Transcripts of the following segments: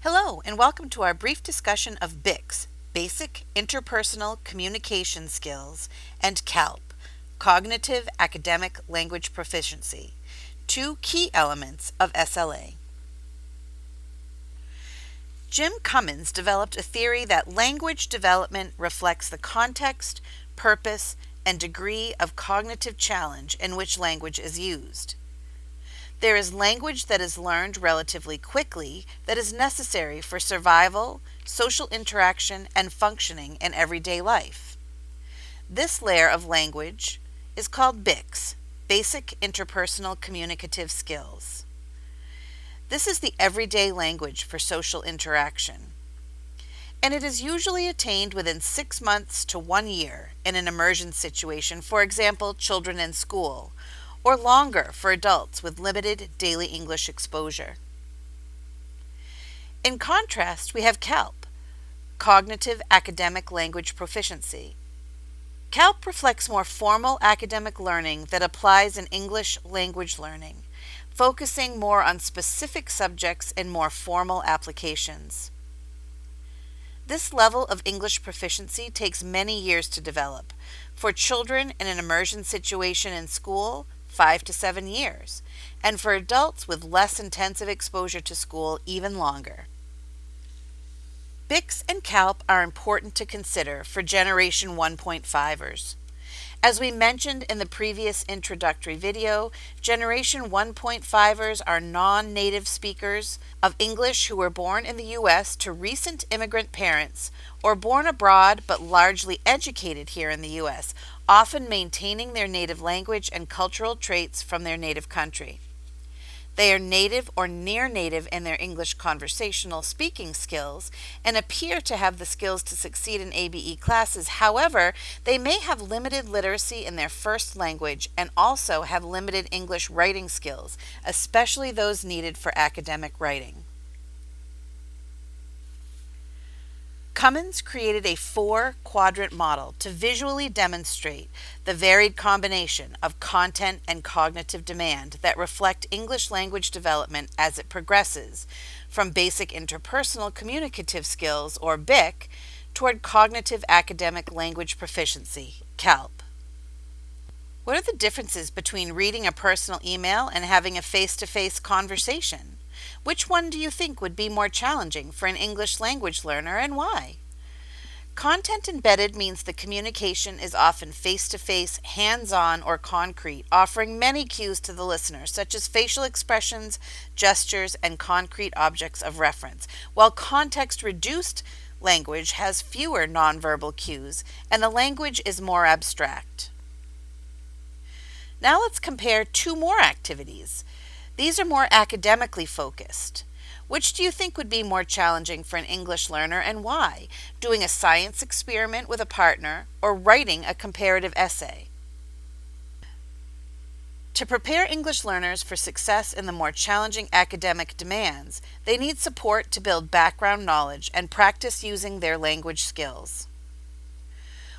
Hello, and welcome to our brief discussion of BICS, Basic Interpersonal Communication Skills, and CALP, Cognitive Academic Language Proficiency, two key elements of SLA. Jim Cummins developed a theory that language development reflects the context, purpose, and degree of cognitive challenge in which language is used. There is language that is learned relatively quickly that is necessary for survival, social interaction, and functioning in everyday life. This layer of language is called BICS, Basic Interpersonal Communicative Skills. This is the everyday language for social interaction, and it is usually attained within 6 months to 1 year in an immersion situation, for example, children in school, or longer for adults with limited daily English exposure. In contrast, we have CALP, Cognitive Academic Language Proficiency. CALP reflects more formal academic learning that applies in English language learning, focusing more on specific subjects and more formal applications. This level of English proficiency takes many years to develop. For children in an immersion situation in school, 5 to 7 years, and for adults with less intensive exposure to school, even longer. BICS and CALP are important to consider for Generation 1.5ers. As we mentioned in the previous introductory video, Generation 1.5ers are non-native speakers of English who were born in the U.S. to recent immigrant parents or born abroad but largely educated here in the U.S., often maintaining their native language and cultural traits from their native country. They are native or near native in their English conversational speaking skills and appear to have the skills to succeed in ABE classes. However, they may have limited literacy in their first language and also have limited English writing skills, especially those needed for academic writing. Cummins created a 4-quadrant model to visually demonstrate the varied combination of content and cognitive demand that reflect English language development as it progresses from basic interpersonal communicative skills, or BIC, toward cognitive academic language proficiency, CALP. What are the differences between reading a personal email and having a face-to-face conversation? Which one do you think would be more challenging for an English language learner, and why? Content embedded means the communication is often face-to-face, hands-on, or concrete, offering many cues to the listener, such as facial expressions, gestures, and concrete objects of reference, while context-reduced language has fewer nonverbal cues, and the language is more abstract. Now let's compare two more activities. These are more academically focused. Which do you think would be more challenging for an English learner, and why? Doing a science experiment with a partner or writing a comparative essay? To prepare English learners for success in the more challenging academic demands, they need support to build background knowledge and practice using their language skills.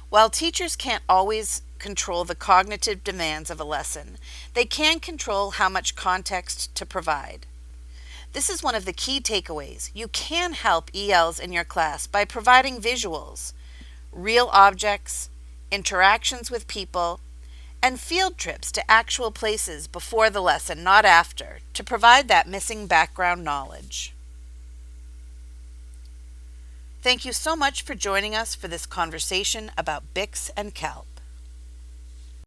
While teachers can't always control the cognitive demands of a lesson, they can control how much context to provide. This is one of the key takeaways. You can help ELs in your class by providing visuals, real objects, interactions with people, and field trips to actual places before the lesson, not after, to provide that missing background knowledge. Thank you so much for joining us for this conversation about BICS and CALP.